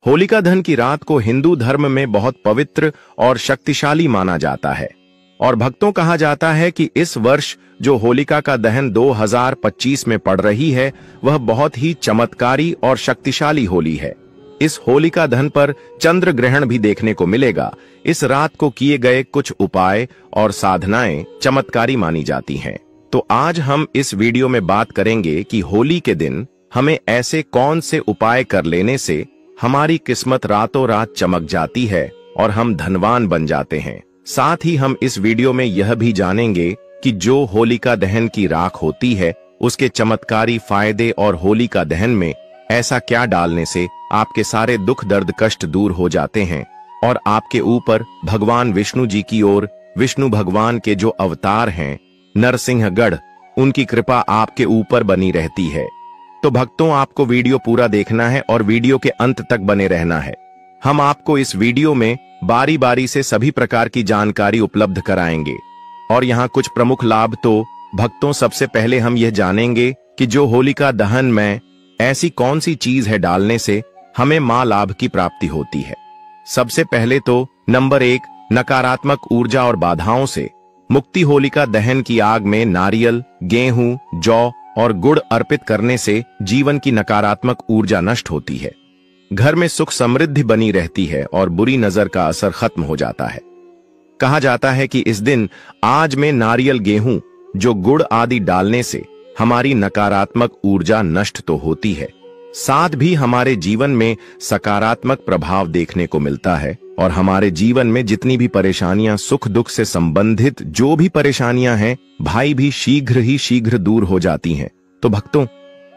होलिका दहन की रात को हिंदू धर्म में बहुत पवित्र और शक्तिशाली माना जाता है और भक्तों कहा जाता है कि इस वर्ष जो होलिका का दहन 2025 में पड़ रही है वह बहुत ही चमत्कारी और शक्तिशाली होली है। इस होलिका दहन पर चंद्र ग्रहण भी देखने को मिलेगा। इस रात को किए गए कुछ उपाय और साधनाएं चमत्कारी मानी जाती हैं। तो आज हम इस वीडियो में बात करेंगे कि होली के दिन हमें ऐसे कौन से उपाय कर लेने से हमारी किस्मत रातों रात चमक जाती है और हम धनवान बन जाते हैं। साथ ही हम इस वीडियो में यह भी जानेंगे कि जो होलिका दहन की राख होती है उसके चमत्कारी फायदे और होलिका दहन में ऐसा क्या डालने से आपके सारे दुख दर्द कष्ट दूर हो जाते हैं और आपके ऊपर भगवान विष्णु जी की ओर विष्णु भगवान के जो अवतार हैं नरसिंहगढ़, उनकी कृपा आपके ऊपर बनी रहती है। तो भक्तों, आपको वीडियो पूरा देखना है और वीडियो के अंत तक बने रहना है। हम आपको इस वीडियो में बारी बारी से सभी प्रकार की जानकारी उपलब्ध कराएंगे और यहाँ कुछ प्रमुख लाभ। तो भक्तों, सबसे पहले हम यह जानेंगे कि जो होलिका दहन में ऐसी कौन सी चीज है डालने से हमें मां लाभ की प्राप्ति होती है। सबसे पहले तो नंबर 1, नकारात्मक ऊर्जा और बाधाओं से मुक्ति। होलिका दहन की आग में नारियल, गेहूं, जौ और गुड़ अर्पित करने से जीवन की नकारात्मक ऊर्जा नष्ट होती है, घर में सुख समृद्धि बनी रहती है और बुरी नजर का असर खत्म हो जाता है। कहा जाता है कि इस दिन आज में नारियल, गेहूं, जो गुड़ आदि डालने से हमारी नकारात्मक ऊर्जा नष्ट तो होती है, साथ भी हमारे जीवन में सकारात्मक प्रभाव देखने को मिलता है और हमारे जीवन में जितनी भी परेशानियां, सुख दुख से संबंधित जो भी परेशानियां हैं भाई, भी शीघ्र दूर हो जाती हैं। तो भक्तों,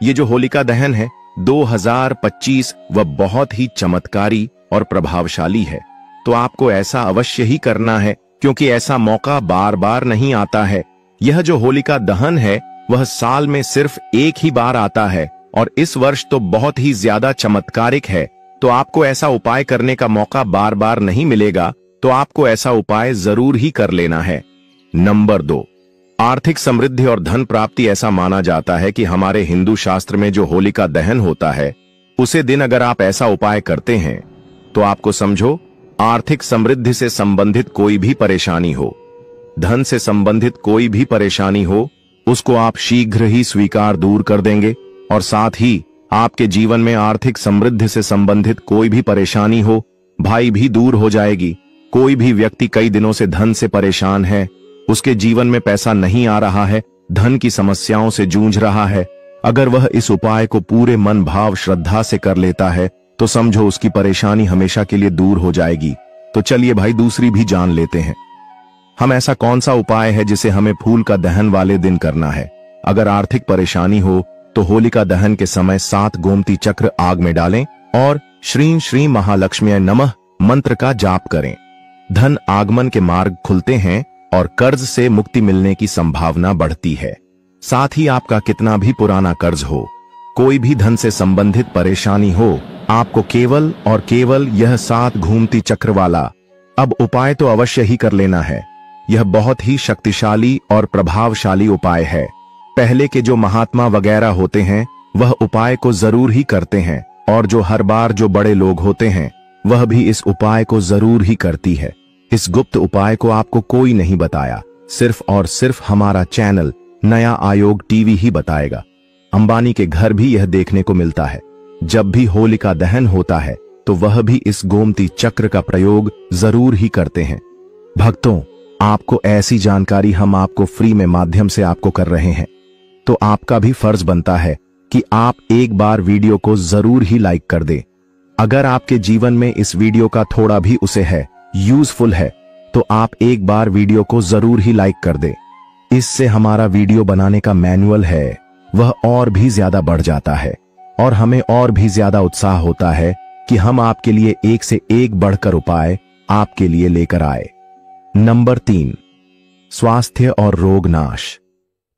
ये जो होलिका दहन है 2025 वह बहुत ही चमत्कारी और प्रभावशाली है। तो आपको ऐसा अवश्य ही करना है क्योंकि ऐसा मौका बार बार नहीं आता है। यह जो होलिका दहन है वह साल में सिर्फ एक ही बार आता है और इस वर्ष तो बहुत ही ज्यादा चमत्कारिक है। तो आपको ऐसा उपाय करने का मौका बार बार नहीं मिलेगा, तो आपको ऐसा उपाय जरूर ही कर लेना है। नंबर 2, आर्थिक समृद्धि और धन प्राप्ति। ऐसा माना जाता है कि हमारे हिंदू शास्त्र में जो होलिका दहन होता है उसे दिन अगर आप ऐसा उपाय करते हैं तो आपको समझो आर्थिक समृद्धि से संबंधित कोई भी परेशानी हो, धन से संबंधित कोई भी परेशानी हो, उसको आप शीघ्र ही स्वीकार दूर कर देंगे और साथ ही आपके जीवन में आर्थिक समृद्धि से संबंधित कोई भी परेशानी हो भाई भी दूर हो जाएगी। कोई भी व्यक्ति कई दिनों से धन से परेशान है, उसके जीवन में पैसा नहीं आ रहा है, धन की समस्याओं से जूझ रहा है, अगर वह इस उपाय को पूरे मन भाव श्रद्धा से कर लेता है तो समझो उसकी परेशानी हमेशा के लिए दूर हो जाएगी। तो चलिए भाई, दूसरी भी जान लेते हैं हम ऐसा कौन सा उपाय है जिसे हमें फूल का दहन वाले दिन करना है। अगर आर्थिक परेशानी हो तो होलिका दहन के समय 7 गोमती चक्र आग में डालें और श्रीं श्री महालक्ष्मी नमः मंत्र का जाप करें। धन आगमन के मार्ग खुलते हैं और कर्ज से मुक्ति मिलने की संभावना बढ़ती है। साथ ही आपका कितना भी पुराना कर्ज हो, कोई भी धन से संबंधित परेशानी हो, आपको केवल और केवल यह 7 घूमती चक्र वाला अब उपाय तो अवश्य ही कर लेना है। यह बहुत ही शक्तिशाली और प्रभावशाली उपाय है। पहले के जो महात्मा वगैरह होते हैं वह उपाय को जरूर ही करते हैं और जो हर बार जो बड़े लोग होते हैं वह भी इस उपाय को जरूर ही करती है। इस गुप्त उपाय को आपको कोई नहीं बताया, सिर्फ और सिर्फ हमारा चैनल नया आयोग टीवी ही बताएगा। अंबानी के घर भी यह देखने को मिलता है। जब भी होलिका दहन होता है तो वह भी इस गोमती चक्र का प्रयोग जरूर ही करते हैं। भक्तों, आपको ऐसी जानकारी हम आपको फ्री में माध्यम से आपको कर रहे हैं, तो आपका भी फर्ज बनता है कि आप एक बार वीडियो को जरूर ही लाइक कर दे। अगर आपके जीवन में इस वीडियो का थोड़ा भी उसे है यूजफुल है तो आप एक बार वीडियो को जरूर ही लाइक कर दे। इससे हमारा वीडियो बनाने का मैनुअल है वह और भी ज्यादा बढ़ जाता है और हमें और भी ज्यादा उत्साह होता है कि हम आपके लिए एक से एक बढ़कर उपाय आपके लिए लेकर आए। नंबर 3, स्वास्थ्य और रोग नाश।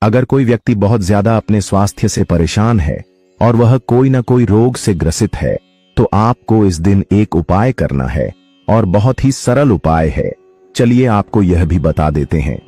अगर कोई व्यक्ति बहुत ज्यादा अपने स्वास्थ्य से परेशान है और वह कोई ना कोई रोग से ग्रसित है तो आपको इस दिन एक उपाय करना है और बहुत ही सरल उपाय है। चलिए आपको यह भी बता देते हैं।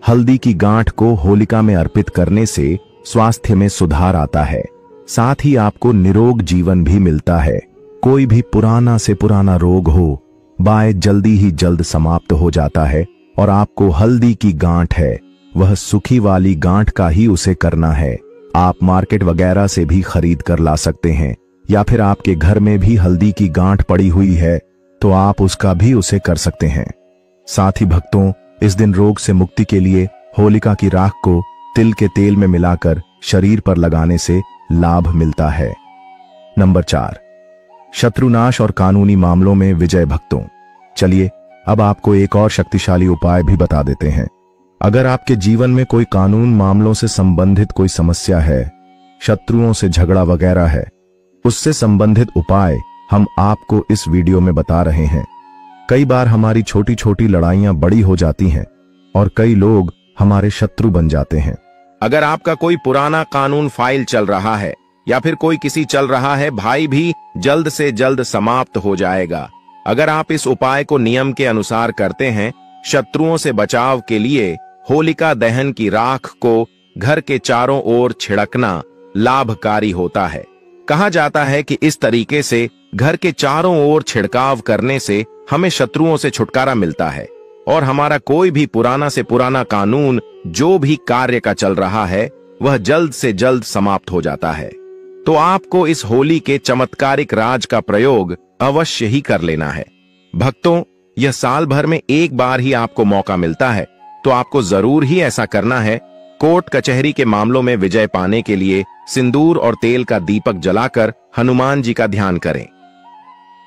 हल्दी की गांठ को होलिका में अर्पित करने से स्वास्थ्य में सुधार आता है, साथ ही आपको निरोग जीवन भी मिलता है। कोई भी पुराना से पुराना रोग हो, बाय जल्दी ही जल्द समाप्त हो जाता है। और आपको हल्दी की गांठ है, वह सूखी वाली गांठ का ही उसे करना है। आप मार्केट वगैरह से भी खरीद कर ला सकते हैं, या फिर आपके घर में भी हल्दी की गांठ पड़ी हुई है तो आप उसका भी उसे कर सकते हैं। साथ ही भक्तों, इस दिन रोग से मुक्ति के लिए होलिका की राख को तिल के तेल में मिलाकर शरीर पर लगाने से लाभ मिलता है। नंबर 4, शत्रुनाश और कानूनी मामलों में विजय। भक्तों, चलिए अब आपको एक और शक्तिशाली उपाय भी बता देते हैं। अगर आपके जीवन में कोई कानून मामलों से संबंधित कोई समस्या है, शत्रुओं से झगड़ा वगैरह है, उससे संबंधित उपाय हम आपको इस वीडियो में बता रहे हैं। कई बार हमारी छोटी छोटी लड़ाइयां बड़ी हो जाती हैं और कई लोग हमारे शत्रु बन जाते हैं। अगर आपका कोई पुराना कानून फाइल चल रहा है या फिर कोई किसी चल रहा है, भाई भी जल्द से जल्द समाप्त हो जाएगा। अगर आप इस उपाय को नियम के अनुसार करते हैं, शत्रुओं से बचाव के लिए होलिका दहन की राख को घर के चारों ओर छिड़कना लाभकारी होता है। कहा जाता है कि इस तरीके से घर के चारों ओर छिड़काव करने से हमें शत्रुओं से छुटकारा मिलता है और हमारा कोई भी पुराना से पुराना कानून जो भी कार्य का चल रहा है वह जल्द से जल्द समाप्त हो जाता है। तो आपको इस होली के चमत्कारिक राज का प्रयोग अवश्य ही कर लेना है। भक्तों, यह साल भर में एक बार ही आपको मौका मिलता है, तो आपको जरूर ही ऐसा करना है। कोर्ट कचहरी के मामलों में विजय पाने के लिए सिंदूर और तेल का दीपक जलाकर हनुमान जी का ध्यान करें।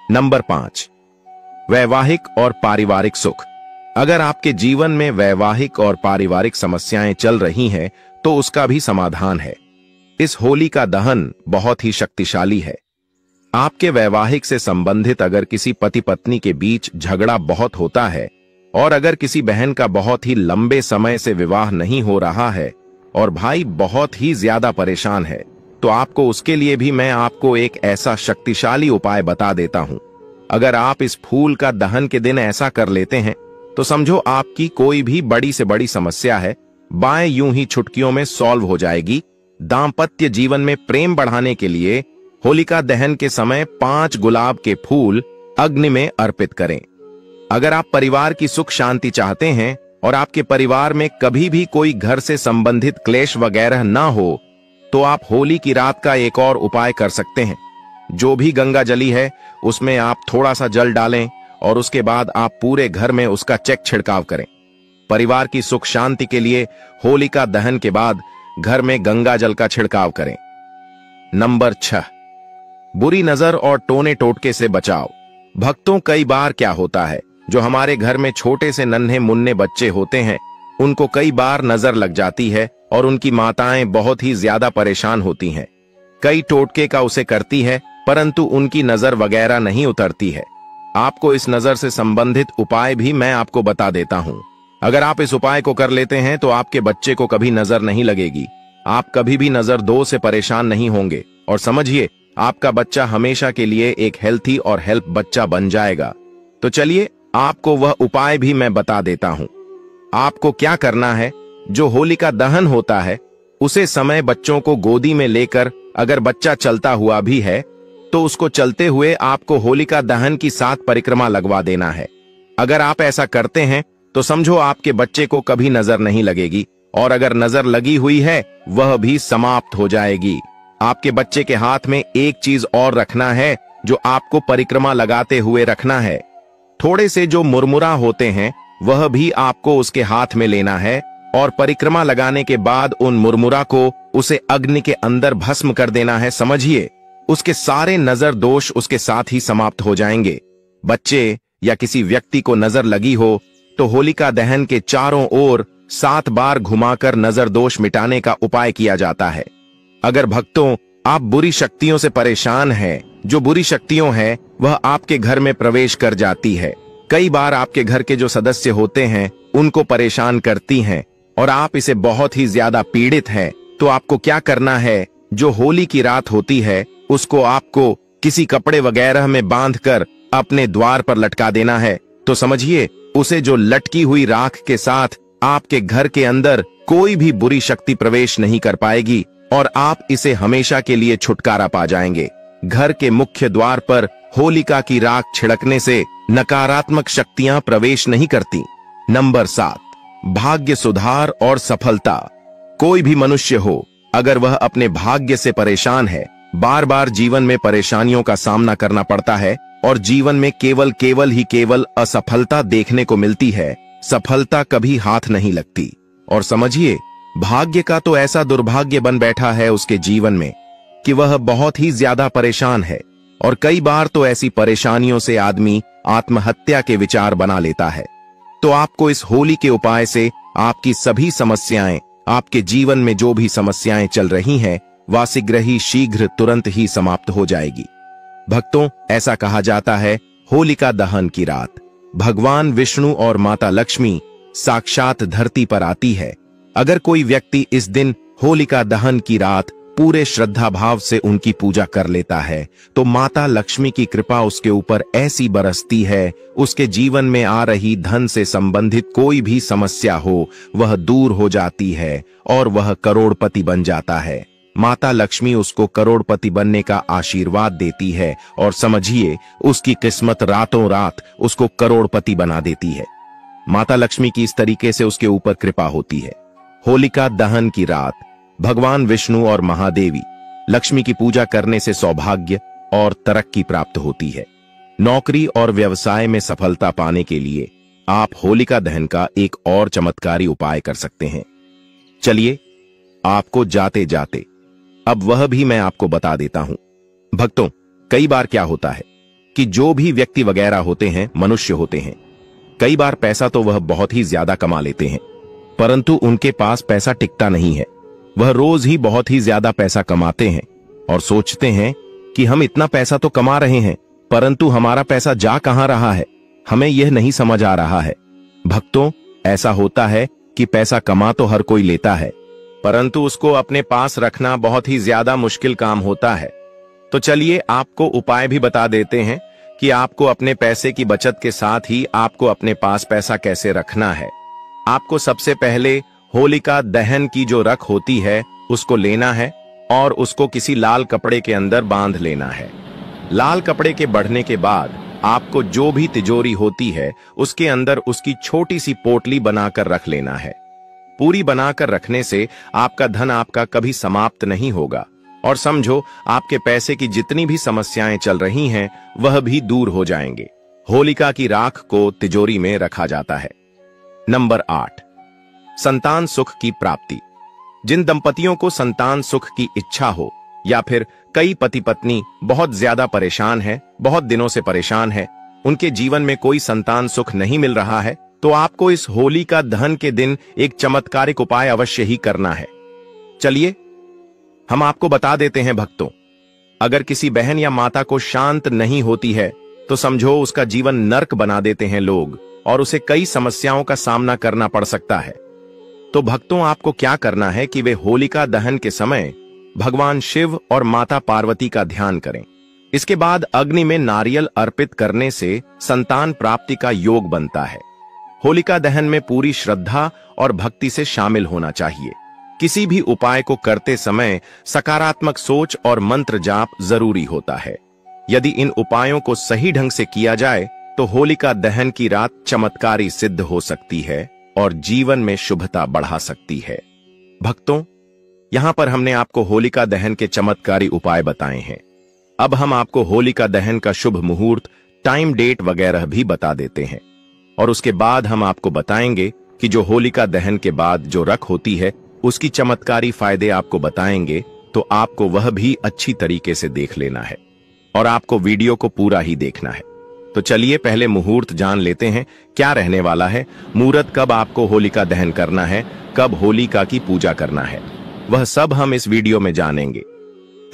नंबर 5, वैवाहिक और पारिवारिक सुख। अगर आपके जीवन में वैवाहिक और पारिवारिक समस्याएं चल रही हैं, तो उसका भी समाधान है। इस होली का दहन बहुत ही शक्तिशाली है। आपके वैवाहिक से संबंधित अगर किसी पति पत्नी के बीच झगड़ा बहुत होता है और अगर किसी बहन का बहुत ही लंबे समय से विवाह नहीं हो रहा है और भाई बहुत ही ज्यादा परेशान है, तो आपको उसके लिए भी मैं आपको एक ऐसा शक्तिशाली उपाय बता देता हूं। अगर आप इस फूल का दहन के दिन ऐसा कर लेते हैं तो समझो आपकी कोई भी बड़ी से बड़ी समस्या है, बाएं यूं ही चुटकियों में सॉल्व हो जाएगी। दांपत्य जीवन में प्रेम बढ़ाने के लिए होलिका दहन के समय 5 गुलाब के फूल अग्नि में अर्पित करें। अगर आप परिवार की सुख शांति चाहते हैं और आपके परिवार में कभी भी कोई घर से संबंधित क्लेश वगैरह ना हो, तो आप होली की रात का एक और उपाय कर सकते हैं। जो भी गंगा जली है उसमें आप थोड़ा सा जल डालें और उसके बाद आप पूरे घर में उसका चेक छिड़काव करें। परिवार की सुख शांति के लिए होलिका दहन के बाद घर में गंगा जल का छिड़काव करें। नंबर 6, बुरी नजर और टोने टोटके से बचाव। भक्तों, कई बार क्या होता है, जो हमारे घर में छोटे से नन्हे मुन्ने बच्चे होते हैं, उनको कई बार नजर लग जाती है और उनकी माताएं बहुत ही ज्यादा परेशान होती हैं। कई टोटके का उसे करती है, परंतु उनकी नजर वगैरह नहीं उतरती है। आपको इस नजर से संबंधित उपाय भी मैं आपको बता देता हूं। अगर आप इस उपाय को कर लेते हैं तो आपके बच्चे को कभी नजर नहीं लगेगी, आप कभी भी नजर दोष से परेशान नहीं होंगे और समझिए आपका बच्चा हमेशा के लिए एक हेल्थी और हेल्प बच्चा बन जाएगा। तो चलिए आपको वह उपाय भी मैं बता देता हूं। आपको क्या करना है, जो होलिका दहन होता है उसे समय बच्चों को गोदी में लेकर, अगर बच्चा चलता हुआ भी है तो उसको चलते हुए आपको होलिका दहन की 7 परिक्रमा लगवा देना है। अगर आप ऐसा करते हैं तो समझो आपके बच्चे को कभी नजर नहीं लगेगी और अगर नजर लगी हुई है वह भी समाप्त हो जाएगी। आपके बच्चे के हाथ में एक चीज और रखना है जो आपको परिक्रमा लगाते हुए रखना है। थोड़े से जो मुरमुरा होते हैं वह भी आपको उसके हाथ में लेना है और परिक्रमा लगाने के बाद उन मुरमुरा को उसे अग्नि के अंदर भस्म कर देना है। समझिए उसके सारे नजर दोष उसके साथ ही समाप्त हो जाएंगे। बच्चे या किसी व्यक्ति को नजर लगी हो तो होलिका दहन के चारों ओर 7 बार घुमाकर नजर दोष मिटाने का उपाय किया जाता है। अगर भक्तों आप बुरी शक्तियों से परेशान हैं, जो बुरी शक्तियों हैं वह आपके घर में प्रवेश कर जाती है, कई बार आपके घर के जो सदस्य होते हैं उनको परेशान करती हैं और आप इसे बहुत ही ज्यादा पीड़ित हैं, तो आपको क्या करना है, जो होली की रात होती है उसको आपको किसी कपड़े वगैरह में बांधकर अपने द्वार पर लटका देना है। तो समझिए उसे जो लटकी हुई राख के साथ आपके घर के अंदर कोई भी बुरी शक्ति प्रवेश नहीं कर पाएगी और आप इसे हमेशा के लिए छुटकारा पा जाएंगे। घर के मुख्य द्वार पर होलिका की राख छिड़कने से नकारात्मक शक्तियां प्रवेश नहीं करती। नंबर 7, भाग्य सुधार और सफलता। कोई भी मनुष्य हो, अगर वह अपने भाग्य से परेशान है, बार बार जीवन में परेशानियों का सामना करना पड़ता है और जीवन में केवल असफलता देखने को मिलती है, सफलता कभी हाथ नहीं लगती। और समझिए, भाग्य का तो ऐसा दुर्भाग्य बन बैठा है उसके जीवन में कि वह बहुत ही ज्यादा परेशान है, और कई बार तो ऐसी परेशानियों से आदमी आत्महत्या के विचार बना लेता है। तो आपको इस होली के उपाय से आपकी सभी समस्याएं, आपके जीवन में जो भी समस्याएं चल रही हैं, वह शीघ्र तुरंत ही समाप्त हो जाएगी। भक्तों, ऐसा कहा जाता है, होलिका दहन की रात भगवान विष्णु और माता लक्ष्मी साक्षात धरती पर आती है। अगर कोई व्यक्ति इस दिन होलिका दहन की रात पूरे श्रद्धा भाव से उनकी पूजा कर लेता है, तो माता लक्ष्मी की कृपा उसके ऊपर ऐसी बरसती है, उसके जीवन में आ रही धन से संबंधित कोई भी समस्या हो, वह दूर हो जाती है और वह करोड़पति बन जाता है। माता लक्ष्मी उसको करोड़पति बनने का आशीर्वाद देती है और समझिए, उसकी किस्मत रातों रात उसको करोड़पति बना देती है। माता लक्ष्मी की इस तरीके से उसके ऊपर कृपा होती है। होलिका दहन की रात भगवान विष्णु और महादेवी लक्ष्मी की पूजा करने से सौभाग्य और तरक्की प्राप्त होती है। नौकरी और व्यवसाय में सफलता पाने के लिए आप होलिका दहन का एक और चमत्कारी उपाय कर सकते हैं। चलिए, आपको जाते जाते अब वह भी मैं आपको बता देता हूं। भक्तों, कई बार क्या होता है कि जो भी व्यक्ति वगैरह होते हैं, मनुष्य होते हैं, कई बार पैसा तो वह बहुत ही ज्यादा कमा लेते हैं, परंतु उनके पास पैसा टिकता नहीं है। वह रोज ही बहुत ही ज्यादा पैसा कमाते हैं और सोचते हैं कि हम इतना पैसा तो कमा रहे हैं, परंतु हमारा पैसा जा कहां रहा है, हमें यह नहीं समझ आ रहा है। भक्तों, ऐसा होता है कि पैसा कमा तो हर कोई लेता है, परंतु उसको अपने पास रखना बहुत ही ज्यादा मुश्किल काम होता है। तो चलिए, आपको उपाय भी बता देते हैं कि आपको अपने पैसे की बचत के साथ ही आपको अपने पास पैसा कैसे रखना है। आपको सबसे पहले होलिका दहन की जो रख होती है उसको लेना है और उसको किसी लाल कपड़े के अंदर बांध लेना है। लाल कपड़े के बढ़ने के बाद आपको जो भी तिजोरी होती है उसके अंदर उसकी छोटी सी पोटली बनाकर रख लेना है। पूरी बनाकर रखने से आपका धन आपका कभी समाप्त नहीं होगा और समझो, आपके पैसे की जितनी भी समस्याएं चल रही हैं वह भी दूर हो जाएंगे। होलिका की राख को तिजोरी में रखा जाता है। नंबर 8, संतान सुख की प्राप्ति। जिन दंपतियों को संतान सुख की इच्छा हो या फिर कई पति पत्नी बहुत ज्यादा परेशान है, बहुत दिनों से परेशान है, उनके जीवन में कोई संतान सुख नहीं मिल रहा है, तो आपको इस होलिका दहन के दिन एक चमत्कारिक उपाय अवश्य ही करना है। चलिए, हम आपको बता देते हैं भक्तों। अगर किसी बहन या माता को शांत नहीं होती है तो समझो उसका जीवन नर्क बना देते हैं लोग और उसे कई समस्याओं का सामना करना पड़ सकता है। तो भक्तों, आपको क्या करना है कि वे होलिका दहन के समय भगवान शिव और माता पार्वती का ध्यान करें। इसके बाद अग्नि में नारियल अर्पित करने से संतान प्राप्ति का योग बनता है। होलिका दहन में पूरी श्रद्धा और भक्ति से शामिल होना चाहिए। किसी भी उपाय को करते समय सकारात्मक सोच और मंत्र जाप जरूरी होता है। यदि इन उपायों को सही ढंग से किया जाए तो होलिका दहन की रात चमत्कारी सिद्ध हो सकती है और जीवन में शुभता बढ़ा सकती है। भक्तों, यहां पर हमने आपको होलिका दहन के चमत्कारी उपाय बताए हैं। अब हम आपको होलिका दहन का शुभ मुहूर्त, टाइम, डेट वगैरह भी बता देते हैं और उसके बाद हम आपको बताएंगे कि जो होलिका दहन के बाद जो रख होती है उसकी चमत्कारी फायदे आपको बताएंगे, तो आपको वह भी अच्छी तरीके से देख लेना है और आपको वीडियो को पूरा ही देखना है। तो चलिए, पहले मुहूर्त जान लेते हैं क्या रहने वाला है। मुहूर्त कब आपको होलिका दहन करना है, कब होलिका की पूजा करना है, वह सब हम इस वीडियो में जानेंगे।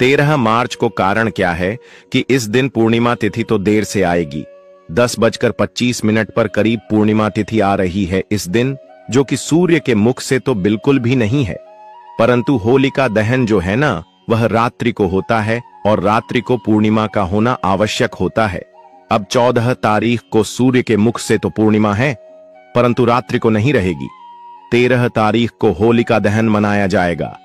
13 मार्च को कारण क्या है कि इस दिन पूर्णिमा तिथि तो देर से आएगी। 10:25 पर करीब पूर्णिमा तिथि आ रही है इस दिन, जो कि सूर्य के मुख से तो बिल्कुल भी नहीं है, परंतु होलिका दहन जो है ना, वह रात्रि को होता है और रात्रि को पूर्णिमा का होना आवश्यक होता है। अब 14 तारीख को सूर्य के मुख से तो पूर्णिमा है, परंतु रात्रि को नहीं रहेगी। 13 तारीख को होलिका दहन मनाया जाएगा।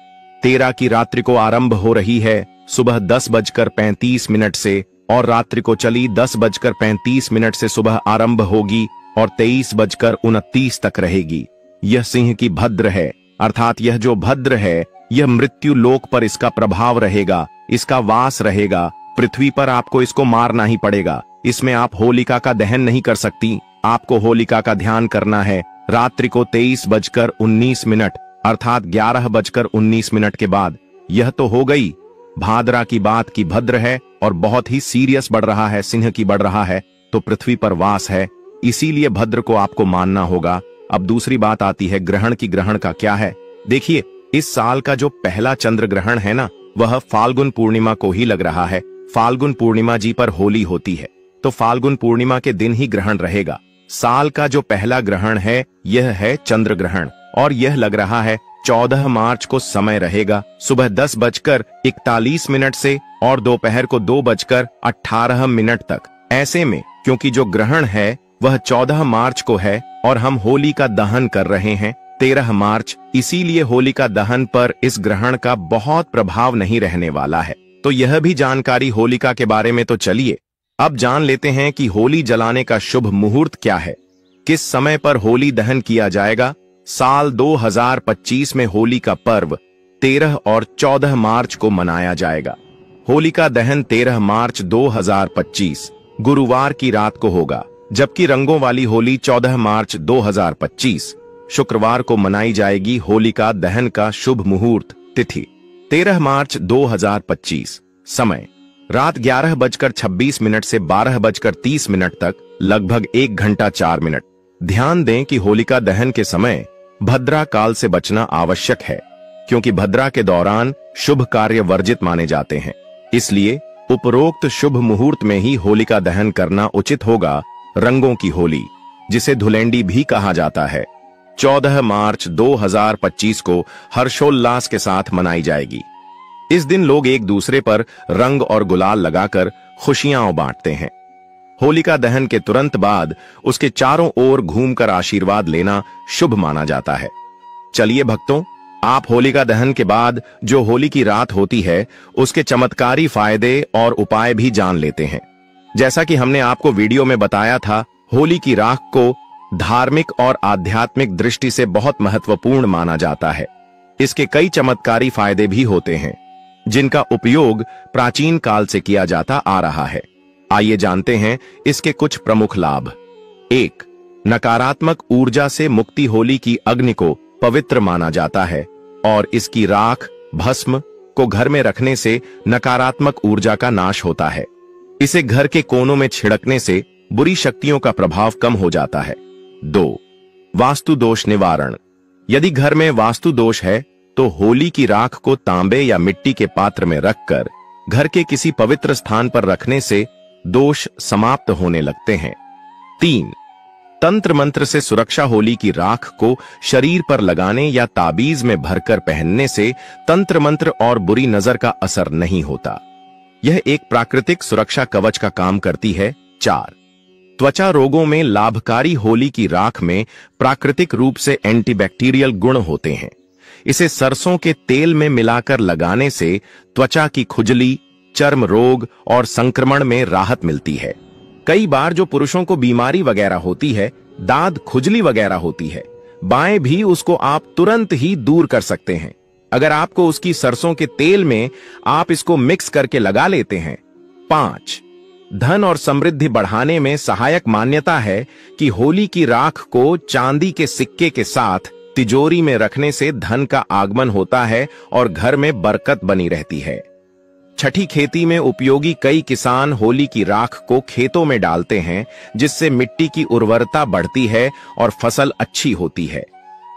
13 की रात्रि को आरंभ हो रही है, सुबह 10:35 से और रात्रि को चली 10:35 से सुबह आरंभ होगी और 23:29 तक रहेगी। यह सिंह की भद्र है, अर्थात यह जो भद्र है यह मृत्यु लोक पर इसका प्रभाव रहेगा, इसका वास रहेगा। पृथ्वी पर आपको इसको मारना ही पड़ेगा। इसमें आप होलिका का दहन नहीं कर सकती। आपको होलिका का ध्यान करना है रात्रि को 23:19 अर्थात 11:19 के बाद। यह तो हो गई भाद्रा की बात की भद्र है और बहुत ही सीरियस बढ़ रहा है, सिंह की बढ़ रहा है तो पृथ्वी पर वास है, इसीलिए भद्र को आपको मानना होगा। अब दूसरी बात आती है ग्रहण की। ग्रहण का क्या है? देखिए, इस साल का जो पहला चंद्र ग्रहण है ना, वह फाल्गुन पूर्णिमा को ही लग रहा है। फाल्गुन पूर्णिमा जी पर होली होती है, तो फाल्गुन पूर्णिमा के दिन ही ग्रहण रहेगा। साल का जो पहला ग्रहण है यह है चंद्र ग्रहण और यह लग रहा है 14 मार्च को समय रहेगा सुबह 10:41 से और दोपहर को 2:18 तक। ऐसे में क्योंकि जो ग्रहण है वह 14 मार्च को है और हम होली का दहन कर रहे हैं 13 मार्च, इसीलिए होली का दहन पर इस ग्रहण का बहुत प्रभाव नहीं रहने वाला है। तो यह भी जानकारी होलिका के बारे में। तो चलिए अब जान लेते हैं कि होली जलाने का शुभ मुहूर्त क्या है, किस समय पर होली दहन किया जाएगा। साल 2025 में होली का पर्व 13 और 14 मार्च को मनाया जाएगा। होली का दहन 13 मार्च 2025 गुरुवार की रात को होगा, जबकि रंगों वाली होली 14 मार्च 2025 शुक्रवार को मनाई जाएगी। होलिका दहन का शुभ मुहूर्त तिथि 13 मार्च 2025, समय रात 11:26 से 12:30 तक, लगभग 1 घंटा 4 मिनट। ध्यान दें कि होलिका दहन के समय भद्रा काल से बचना आवश्यक है, क्योंकि भद्रा के दौरान शुभ कार्य वर्जित माने जाते हैं। इसलिए उपरोक्त शुभ मुहूर्त में ही होलिका दहन करना उचित होगा। रंगों की होली, जिसे धुलेंडी भी कहा जाता है, 14 मार्च 2025 को हर्षोल्लास के साथ मनाई जाएगी। इस दिन लोग एक दूसरे पर रंग और गुलाल लगाकर खुशियां बांटते हैं। होलिका दहन के तुरंत बाद उसके चारों ओर घूमकर आशीर्वाद लेना शुभ माना जाता है। चलिए भक्तों, आप होलिका दहन के बाद जो होली की रात होती है उसके चमत्कारी फायदे और उपाय भी जान लेते हैं। जैसा कि हमने आपको वीडियो में बताया था, होली की राख को धार्मिक और आध्यात्मिक दृष्टि से बहुत महत्वपूर्ण माना जाता है। इसके कई चमत्कारी फायदे भी होते हैं, जिनका उपयोग प्राचीन काल से किया जाता आ रहा है। आइए जानते हैं इसके कुछ प्रमुख लाभ। 1. नकारात्मक ऊर्जा से मुक्ति। होली की अग्नि को पवित्र माना जाता है और इसकी राख भस्म को घर में रखने से नकारात्मक ऊर्जा का नाश होता है। इसे घर के कोनों में छिड़कने से बुरी शक्तियों का प्रभाव कम हो जाता है। 2. वास्तु दोष निवारण। यदि घर में वास्तु दोष है तो होली की राख को तांबे या मिट्टी के पात्र में रखकर घर के किसी पवित्र स्थान पर रखने से दोष समाप्त होने लगते हैं। 3. तंत्र मंत्र से सुरक्षा। होली की राख को शरीर पर लगाने या ताबीज में भरकर पहनने से तंत्र मंत्र और बुरी नजर का असर नहीं होता। यह एक प्राकृतिक सुरक्षा कवच का काम करती है। 4. त्वचा रोगों में लाभकारी। होली की राख में प्राकृतिक रूप से एंटीबैक्टीरियल गुण होते हैं। इसे सरसों के तेल में मिलाकर लगाने से त्वचा की खुजली, चर्म रोग और संक्रमण में राहत मिलती है। कई बार जो पुरुषों को बीमारी वगैरह होती है, दाद खुजली वगैरह होती है, बाएं भी उसको आप तुरंत ही दूर कर सकते हैं अगर आपको उसकी सरसों के तेल में आप इसको मिक्स करके लगा लेते हैं। 5. धन और समृद्धि बढ़ाने में सहायक मान्यता है कि होली की राख को चांदी के सिक्के के साथ तिजोरी में रखने से धन का आगमन होता है और घर में बरकत बनी रहती है। छठी खेती में उपयोगी। कई किसान होली की राख को खेतों में डालते हैं, जिससे मिट्टी की उर्वरता बढ़ती है और फसल अच्छी होती है।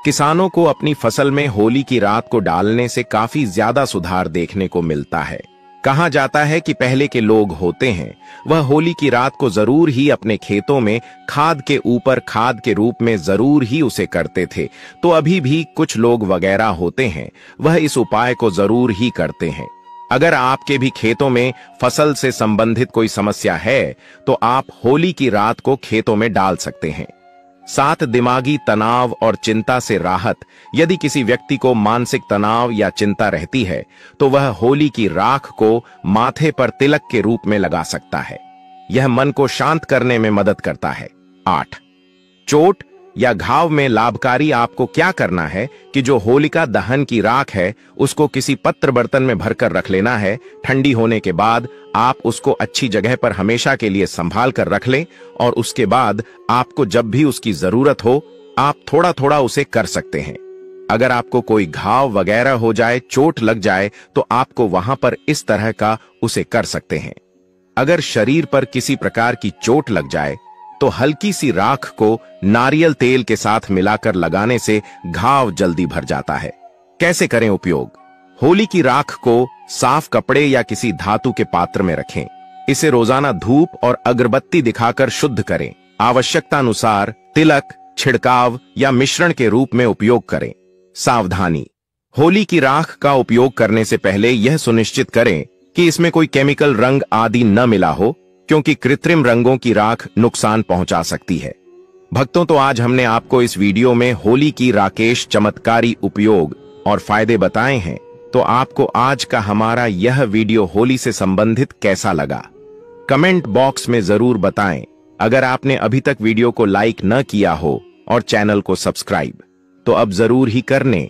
किसानों को अपनी फसल में होली की रात को डालने से काफी ज्यादा सुधार देखने को मिलता है। कहा जाता है कि पहले के लोग होते हैं वह होली की रात को जरूर ही अपने खेतों में खाद के ऊपर खाद के रूप में जरूर ही उसे करते थे। तो अभी भी कुछ लोग वगैरह होते हैं वह इस उपाय को जरूर ही करते हैं। अगर आपके भी खेतों में फसल से संबंधित कोई समस्या है तो आप होली की रात को खेतों में डाल सकते हैं। 7 दिमागी तनाव और चिंता से राहत। यदि किसी व्यक्ति को मानसिक तनाव या चिंता रहती है तो वह होली की राख को माथे पर तिलक के रूप में लगा सकता है। यह मन को शांत करने में मदद करता है। 8 चोट या घाव में लाभकारी। आपको क्या करना है कि जो होलिका दहन की राख है उसको किसी पत्र बर्तन में भरकर रख लेना है। ठंडी होने के बाद आप उसको अच्छी जगह पर हमेशा के लिए संभाल कर रख लें और उसके बाद आपको जब भी उसकी जरूरत हो आप थोड़ा थोड़ा उसे कर सकते हैं। अगर आपको कोई घाव वगैरह हो जाए, चोट लग जाए, तो आपको वहां पर इस तरह का उसे कर सकते हैं। अगर शरीर पर किसी प्रकार की चोट लग जाए तो हल्की सी राख को नारियल तेल के साथ मिलाकर लगाने से घाव जल्दी भर जाता है। कैसे करें उपयोग? होली की राख को साफ कपड़े या किसी धातु के पात्र में रखें। इसे रोजाना धूप और अगरबत्ती दिखाकर शुद्ध करें। आवश्यकता अनुसार तिलक, छिड़काव या मिश्रण के रूप में उपयोग करें। सावधानी: होली की राख का उपयोग करने से पहले यह सुनिश्चित करें कि इसमें कोई केमिकल रंग आदि न मिला हो, क्योंकि कृत्रिम रंगों की राख नुकसान पहुंचा सकती है। भक्तों, तो आज हमने आपको इस वीडियो में होली की राकेश चमत्कारी उपयोग और फायदे बताए हैं। तो आपको आज का हमारा यह वीडियो होली से संबंधित कैसा लगा? कमेंट बॉक्स में जरूर बताएं। अगर आपने अभी तक वीडियो को लाइक न किया हो और चैनल को सब्सक्राइब तो अब जरूर ही कर लें।